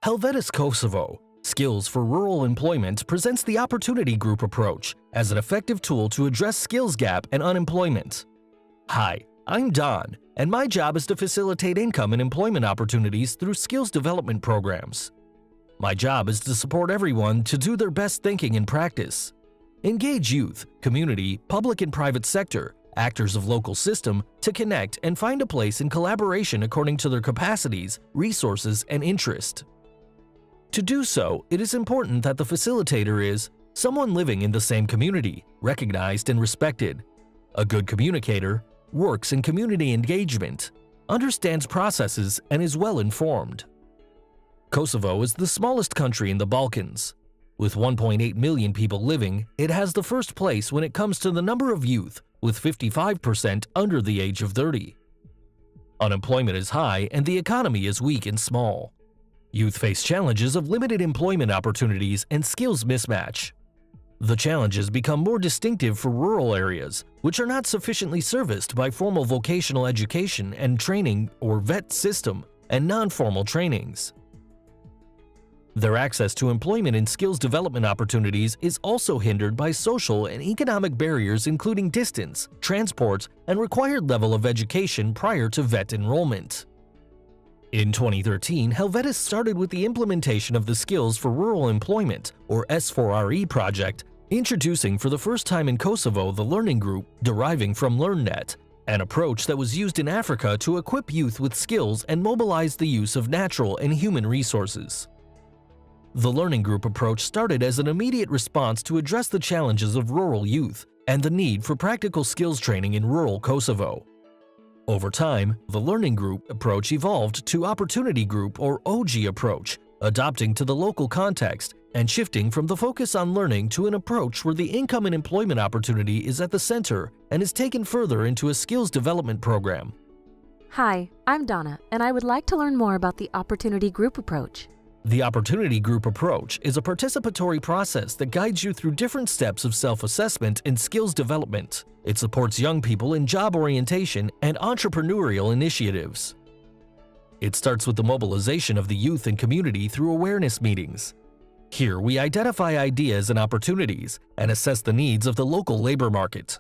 Helvetas Kosovo, Skills for Rural Employment presents the Opportunity Group Approach as an effective tool to address skills gap and unemployment. Hi, I'm Don, and my job is to facilitate income and employment opportunities through skills development programs. My job is to support everyone to do their best thinking and practice. Engage youth, community, public and private sector, actors of local system to connect and find a place in collaboration according to their capacities, resources, and interest. To do so, it is important that the facilitator is someone living in the same community, recognized and respected, a good communicator, works in community engagement, understands processes, and is well informed. Kosovo is the smallest country in the Balkans. With 1.8 million people living, it has the first place when it comes to the number of youth, with 55% under the age of 30. Unemployment is high and the economy is weak and small. Youth face challenges of limited employment opportunities and skills mismatch. The challenges become more distinctive for rural areas, which are not sufficiently serviced by formal vocational education and training or VET system and non-formal trainings. Their access to employment and skills development opportunities is also hindered by social and economic barriers including distance, transport, and required level of education prior to VET enrollment. In 2013, Helvetas started with the implementation of the Skills for Rural Employment, or S4RE project, introducing for the first time in Kosovo the learning group deriving from LearnNet, an approach that was used in Africa to equip youth with skills and mobilize the use of natural and human resources. The learning group approach started as an immediate response to address the challenges of rural youth and the need for practical skills training in rural Kosovo. Over time, the learning group approach evolved to Opportunity Group or OG approach, adapting to the local context and shifting from the focus on learning to an approach where the income and employment opportunity is at the center and is taken further into a skills development program. Hi, I'm Donna, and I would like to learn more about the Opportunity Group Approach. The Opportunity Group Approach is a participatory process that guides you through different steps of self-assessment and skills development. It supports young people in job orientation and entrepreneurial initiatives. It starts with the mobilization of the youth and community through awareness meetings. Here, we identify ideas and opportunities and assess the needs of the local labor market.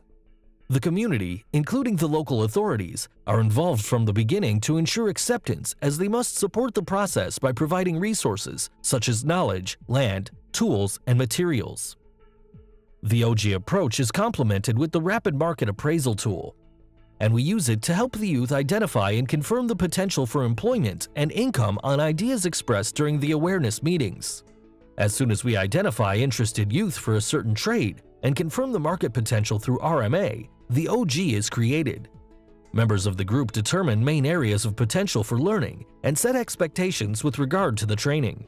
The community, including the local authorities, are involved from the beginning to ensure acceptance as they must support the process by providing resources such as knowledge, land, tools, and materials. The OG approach is complemented with the Rapid Market Appraisal tool, and we use it to help the youth identify and confirm the potential for employment and income on ideas expressed during the awareness meetings. As soon as we identify interested youth for a certain trade and confirm the market potential through RMA, the OG is created. Members of the group determine main areas of potential for learning and set expectations with regard to the training.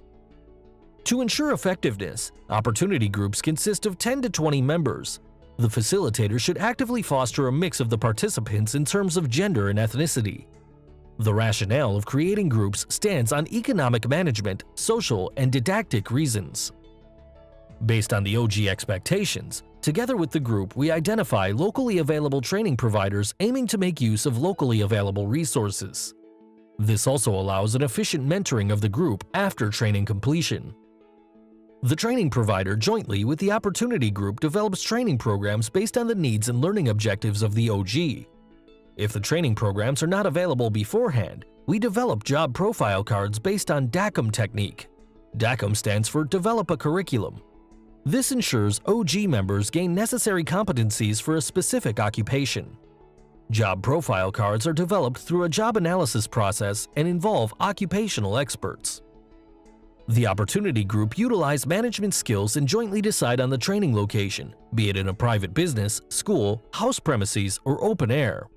To ensure effectiveness, opportunity groups consist of 10 to 20 members. The facilitator should actively foster a mix of the participants in terms of gender and ethnicity. The rationale of creating groups stands on economic management, social, and didactic reasons. Based on the OG expectations, together with the group we identify locally available training providers aiming to make use of locally available resources. This also allows an efficient mentoring of the group after training completion. The training provider jointly with the Opportunity Group develops training programs based on the needs and learning objectives of the OG. If the training programs are not available beforehand, we develop job profile cards based on DACM technique. DACM stands for Develop a Curriculum. This ensures OG members gain necessary competencies for a specific occupation. Job profile cards are developed through a job analysis process and involve occupational experts. The Opportunity Group utilize management skills and jointly decide on the training location, be it in a private business, school, house premises, or open air.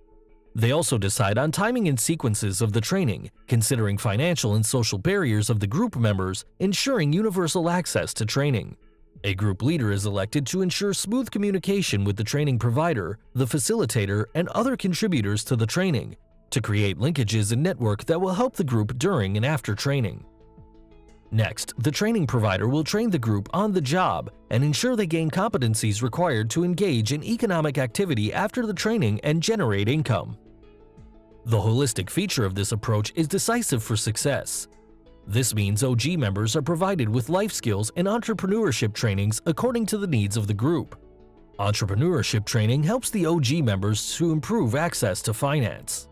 They also decide on timing and sequences of the training, considering financial and social barriers of the group members, ensuring universal access to training. A group leader is elected to ensure smooth communication with the training provider, the facilitator, and other contributors to the training, to create linkages and network that will help the group during and after training. Next, the training provider will train the group on the job and ensure they gain competencies required to engage in economic activity after the training and generate income. The holistic feature of this approach is decisive for success. This means OG members are provided with life skills and entrepreneurship trainings according to the needs of the group. Entrepreneurship training helps the OG members to improve access to finance.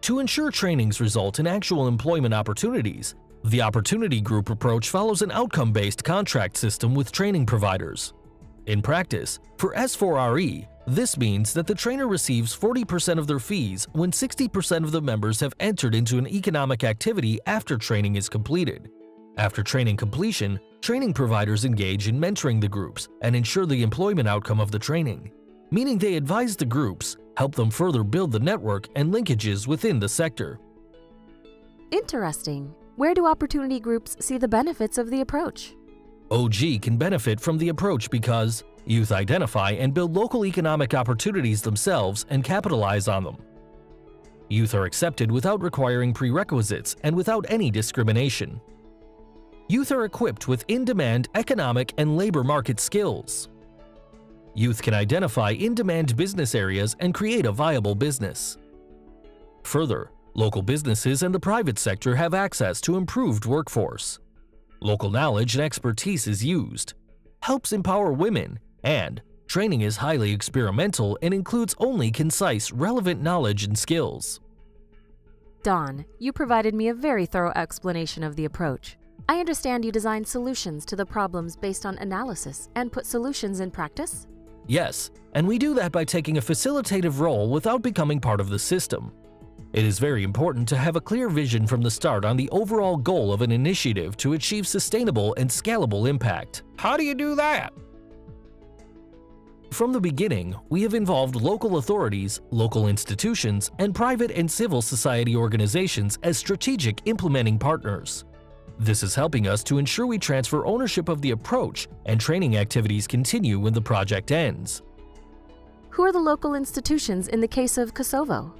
To ensure trainings result in actual employment opportunities, the Opportunity Group Approach follows an outcome-based contract system with training providers. In practice, for S4RE, this means that the trainer receives 40% of their fees when 60% of the members have entered into an economic activity after training is completed. After training completion, training providers engage in mentoring the groups and ensure the employment outcome of the training, meaning they advise the groups, help them further build the network and linkages within the sector. Interesting. Where do opportunity groups see the benefits of the approach? OG can benefit from the approach because youth identify and build local economic opportunities themselves and capitalize on them. Youth are accepted without requiring prerequisites and without any discrimination. Youth are equipped with in-demand economic and labor market skills. Youth can identify in-demand business areas and create a viable business. Further, local businesses and the private sector have access to improved workforce. Local knowledge and expertise is used, helps empower women, and training is highly experimental and includes only concise, relevant knowledge and skills. Don, you provided me a very thorough explanation of the approach. I understand you design solutions to the problems based on analysis and put solutions in practice? Yes, and we do that by taking a facilitative role without becoming part of the system. It is very important to have a clear vision from the start on the overall goal of an initiative to achieve sustainable and scalable impact. How do you do that? From the beginning, we have involved local authorities, local institutions, and private and civil society organizations as strategic implementing partners. This is helping us to ensure we transfer ownership of the approach and training activities continue when the project ends. Who are the local institutions in the case of Kosovo?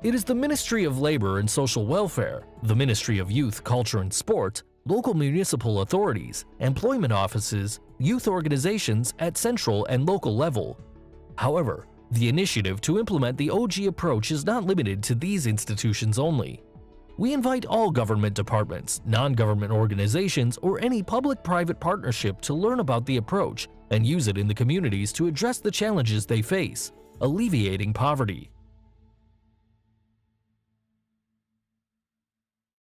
It is the Ministry of Labor and Social Welfare, the Ministry of Youth, Culture and Sport, local municipal authorities, employment offices, youth organizations at central and local level. However, the initiative to implement the OG approach is not limited to these institutions only. We invite all government departments, non-government organizations, or any public-private partnership to learn about the approach and use it in the communities to address the challenges they face, alleviating poverty.